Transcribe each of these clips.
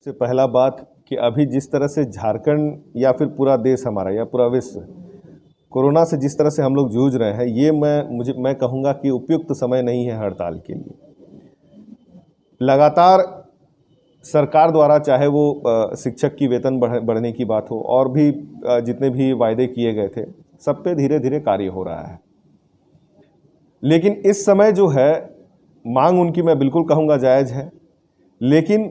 से पहला बात कि अभी जिस तरह से झारखंड या फिर पूरा देश हमारा या पूरा विश्व कोरोना से जिस तरह से हम लोग जूझ रहे हैं, ये मैं कहूँगा कि उपयुक्त समय नहीं है हड़ताल के लिए। लगातार सरकार द्वारा चाहे वो शिक्षक की वेतन बढ़ने की बात हो और भी जितने भी वायदे किए गए थे, सब पे धीरे धीरे कार्य हो रहा है। लेकिन इस समय जो है मांग उनकी मैं बिल्कुल कहूँगा जायज़ है, लेकिन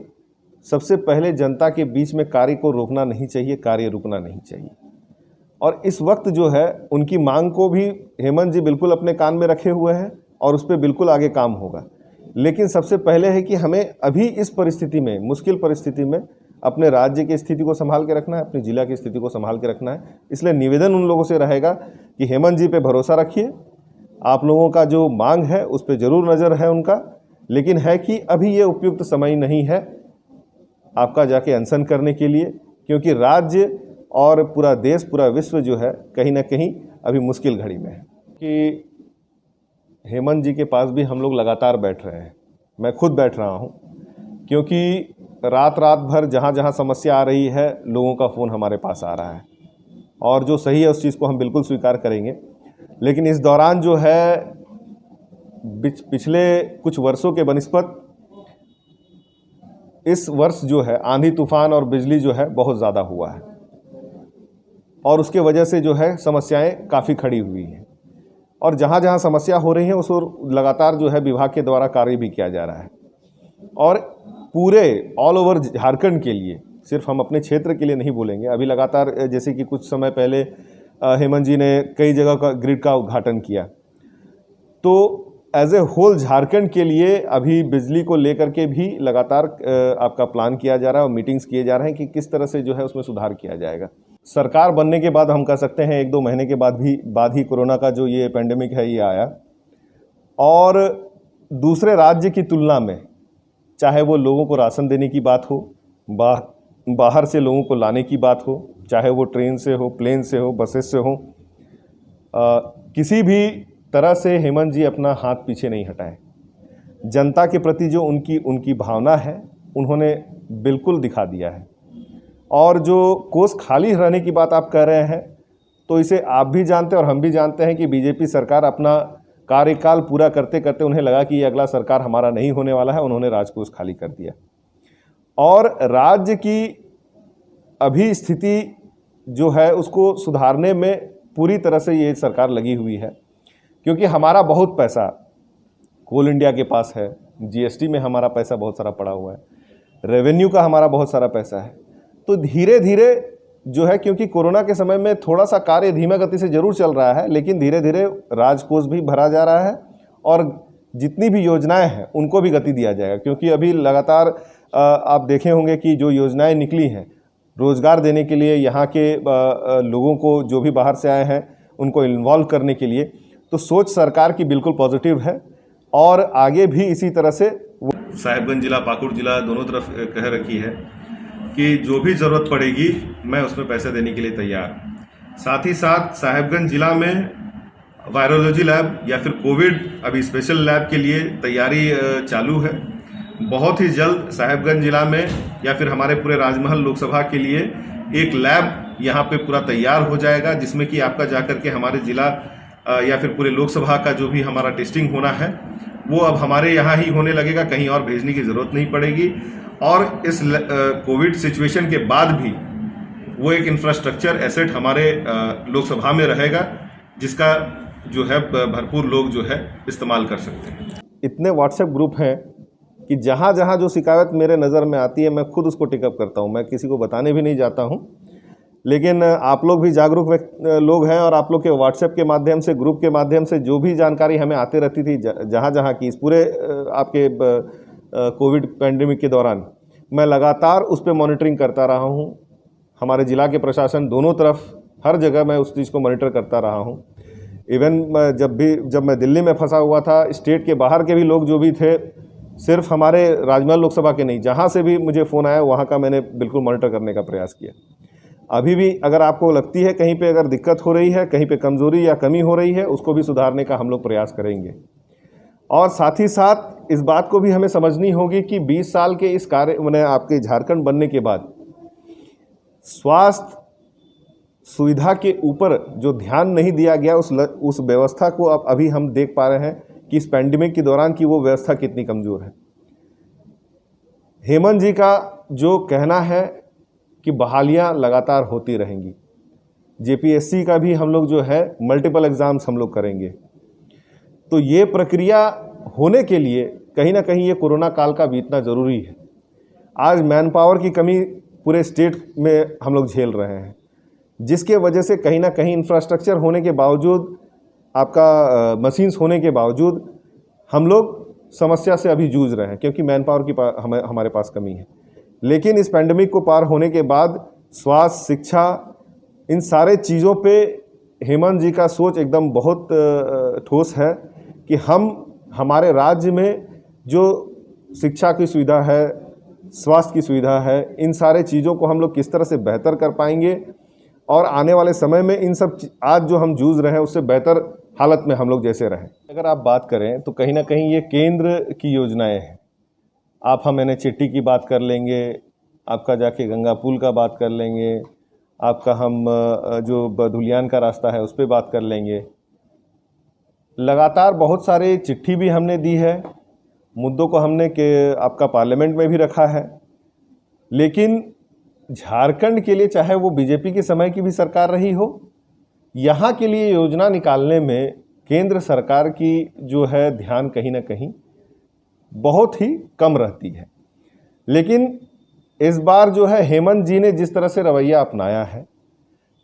सबसे पहले जनता के बीच में कार्य को रोकना नहीं चाहिए, कार्य रुकना नहीं चाहिए। और इस वक्त जो है उनकी मांग को भी हेमंत जी बिल्कुल अपने कान में रखे हुए हैं और उस पर बिल्कुल आगे काम होगा। लेकिन सबसे पहले है कि हमें अभी इस परिस्थिति में, मुश्किल परिस्थिति में अपने राज्य की स्थिति को संभाल के रखना है, अपनी जिला की स्थिति को संभाल के रखना है। इसलिए निवेदन उन लोगों से रहेगा कि हेमंत जी पे भरोसा रखिए, आप लोगों का जो मांग है उस पर ज़रूर नज़र है उनका, लेकिन है कि अभी ये उपयुक्त समय नहीं है आपका जाके अनशन करने के लिए, क्योंकि राज्य और पूरा देश, पूरा विश्व जो है कहीं ना कहीं अभी मुश्किल घड़ी में है। कि हेमंत जी के पास भी हम लोग लगातार बैठ रहे हैं, मैं खुद बैठ रहा हूं, क्योंकि रात भर जहां जहां समस्या आ रही है लोगों का फ़ोन हमारे पास आ रहा है और जो सही है उस चीज़ को हम बिल्कुल स्वीकार करेंगे। लेकिन इस दौरान जो है पिछले कुछ वर्षों के बनिस्पत इस वर्ष जो है आंधी तूफान और बिजली जो है बहुत ज़्यादा हुआ है और उसके वजह से जो है समस्याएं काफ़ी खड़ी हुई हैं और जहां जहां समस्या हो रही है उस ओर लगातार जो है विभाग के द्वारा कार्य भी किया जा रहा है। और पूरे ऑल ओवर झारखंड के लिए, सिर्फ हम अपने क्षेत्र के लिए नहीं बोलेंगे, अभी लगातार जैसे कि कुछ समय पहले हेमंत जी ने कई जगह का ग्रिड का उद्घाटन किया, तो एज ए होल झारखंड के लिए अभी बिजली को लेकर के भी लगातार आपका प्लान किया जा रहा है और मीटिंग्स किए जा रहे हैं कि किस तरह से जो है उसमें सुधार किया जाएगा। सरकार बनने के बाद हम कह सकते हैं 1-2 महीने के बाद ही कोरोना का जो ये पेंडेमिक है ये आया और दूसरे राज्य की तुलना में, चाहे वो लोगों को राशन देने की बात हो, बाहर से लोगों को लाने की बात हो, चाहे वो ट्रेन से हो, प्लेन से हो, बसेस से हो, किसी भी तरह से हेमंत जी अपना हाथ पीछे नहीं हटाए। जनता के प्रति जो उनकी भावना है उन्होंने बिल्कुल दिखा दिया है। और जो कोष खाली रहने की बात आप कह रहे हैं, तो इसे आप भी जानते हैं और हम भी जानते हैं कि बीजेपी सरकार अपना कार्यकाल पूरा करते करते उन्हें लगा कि ये अगला सरकार हमारा नहीं होने वाला है, उन्होंने राजकोष खाली कर दिया। और राज्य की अभी स्थिति जो है उसको सुधारने में पूरी तरह से ये सरकार लगी हुई है, क्योंकि हमारा बहुत पैसा कोल इंडिया के पास है, जीएसटी में हमारा पैसा बहुत सारा पड़ा हुआ है, रेवेन्यू का हमारा बहुत सारा पैसा है। तो धीरे धीरे जो है, क्योंकि कोरोना के समय में थोड़ा सा कार्य धीमा गति से जरूर चल रहा है, लेकिन धीरे धीरे राजकोष भी भरा जा रहा है और जितनी भी योजनाएं हैं उनको भी गति दिया जाएगा। क्योंकि अभी लगातार आप देखे होंगे कि जो योजनाएं निकली हैं रोज़गार देने के लिए, यहाँ के लोगों को जो भी बाहर से आए हैं उनको इन्वॉल्व करने के लिए, तो सोच सरकार की बिल्कुल पॉजिटिव है और आगे भी इसी तरह से। साहिबगंज जिला, पाकुड़ जिला दोनों तरफ कह रखी है कि जो भी ज़रूरत पड़ेगी मैं उसमें पैसे देने के लिए तैयार। साथ ही साथ साहिबगंज जिला में वायरोलॉजी लैब या फिर कोविड अभी स्पेशल लैब के लिए तैयारी चालू है। बहुत ही जल्द साहिबगंज जिला में या फिर हमारे पूरे राजमहल लोकसभा के लिए एक लैब यहाँ पे पूरा तैयार हो जाएगा, जिसमें कि आपका जाकर के हमारे जिला या फिर पूरे लोकसभा का जो भी हमारा टेस्टिंग होना है वो अब हमारे यहाँ ही होने लगेगा, कहीं और भेजने की ज़रूरत नहीं पड़ेगी। और इस कोविड सिचुएशन के बाद भी वो एक इंफ्रास्ट्रक्चर एसेट हमारे लोकसभा में रहेगा, जिसका जो है भरपूर लोग जो है इस्तेमाल कर सकते हैं। इतने व्हाट्सएप ग्रुप हैं कि जहाँ जहाँ जो शिकायत मेरे नज़र में आती है मैं खुद उसको टेकअप करता हूँ, मैं किसी को बताने भी नहीं जाता हूँ। लेकिन आप लोग भी जागरूक लोग हैं और आप लोग के व्हाट्सएप के माध्यम से, ग्रुप के माध्यम से जो भी जानकारी हमें आती रहती थी जहाँ जहाँ की, इस पूरे आपके कोविड पैंडेमिक के दौरान मैं लगातार उस पर मॉनिटरिंग करता रहा हूँ। हमारे ज़िला के प्रशासन दोनों तरफ हर जगह मैं उस चीज़ को मॉनिटर करता रहा हूँ। इवन जब मैं दिल्ली में फंसा हुआ था, स्टेट के बाहर के भी लोग जो भी थे, सिर्फ हमारे राजमहल लोकसभा के नहीं, जहाँ से भी मुझे फ़ोन आया वहाँ का मैंने बिल्कुल मॉनिटर करने का प्रयास किया। अभी भी अगर आपको लगती है कहीं पे अगर दिक्कत हो रही है, कहीं पे कमज़ोरी या कमी हो रही है, उसको भी सुधारने का हम लोग प्रयास करेंगे। और साथ ही साथ इस बात को भी हमें समझनी होगी कि 20 साल के इस कार्य मैंने आपके झारखंड बनने के बाद स्वास्थ्य सुविधा के ऊपर जो ध्यान नहीं दिया गया उस व्यवस्था को अब अभी हम देख पा रहे हैं कि इस पैंडेमिक के दौरान की वो व्यवस्था कितनी कमज़ोर है। हेमंत जी का जो कहना है कि बहालियां लगातार होती रहेंगी, जेपीएससी का भी हम लोग जो है मल्टीपल एग्ज़ाम्स हम लोग करेंगे, तो ये प्रक्रिया होने के लिए कहीं ना कहीं ये कोरोना काल का बीतना ज़रूरी है। आज मैन पावर की कमी पूरे स्टेट में हम लोग झेल रहे हैं, जिसके वजह से कहीं ना कहीं इंफ्रास्ट्रक्चर होने के बावजूद, आपका मशीन्स होने के बावजूद हम लोग समस्या से अभी जूझ रहे हैं, क्योंकि मैन पावर की हमारे पास कमी है। लेकिन इस पैंडेमिक को पार होने के बाद स्वास्थ्य, शिक्षा, इन सारे चीज़ों पे हेमंत जी का सोच एकदम बहुत ठोस है कि हमारे राज्य में जो शिक्षा की सुविधा है, स्वास्थ्य की सुविधा है, इन सारे चीज़ों को हम लोग किस तरह से बेहतर कर पाएंगे और आने वाले समय में इन सब आज जो हम जूझ रहे हैं उससे बेहतर हालत में हम लोग जैसे रहें। अगर आप बात करें तो कहीं ना कहीं ये केंद्र की योजनाएं हैं। आप हम NH80 की बात कर लेंगे, आपका जाके गंगा पुल का बात कर लेंगे, आपका हम जो बधुलियान का रास्ता है उस पर बात कर लेंगे। लगातार बहुत सारे चिट्ठी भी हमने दी है, मुद्दों को हमने आपका पार्लियामेंट में भी रखा है, लेकिन झारखंड के लिए, चाहे वो बीजेपी के समय की भी सरकार रही हो, यहाँ के लिए योजना निकालने में केंद्र सरकार की जो है ध्यान कहीं ना कहीं बहुत ही कम रहती है। लेकिन इस बार जो है हेमंत जी ने जिस तरह से रवैया अपनाया है,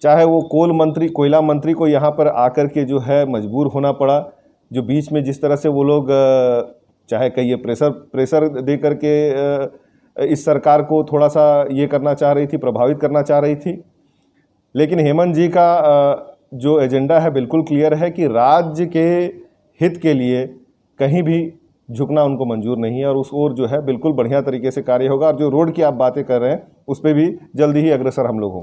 चाहे वो कोयला मंत्री को यहाँ पर आकर के जो है मजबूर होना पड़ा, जो बीच में जिस तरह से वो लोग चाहे कहिए प्रेशर दे करके इस सरकार को थोड़ा सा ये करना चाह रही थी, प्रभावित करना चाह रही थी। लेकिन हेमंत जी का जो एजेंडा है बिल्कुल क्लियर है कि राज्य के हित के लिए कहीं भी झुकना उनको मंजूर नहीं है और उस ओर जो है बिल्कुल बढ़िया तरीके से कार्य होगा। और जो रोड की आप बातें कर रहे हैं उस पर भी जल्दी ही अग्रसर हम लोग होंगे।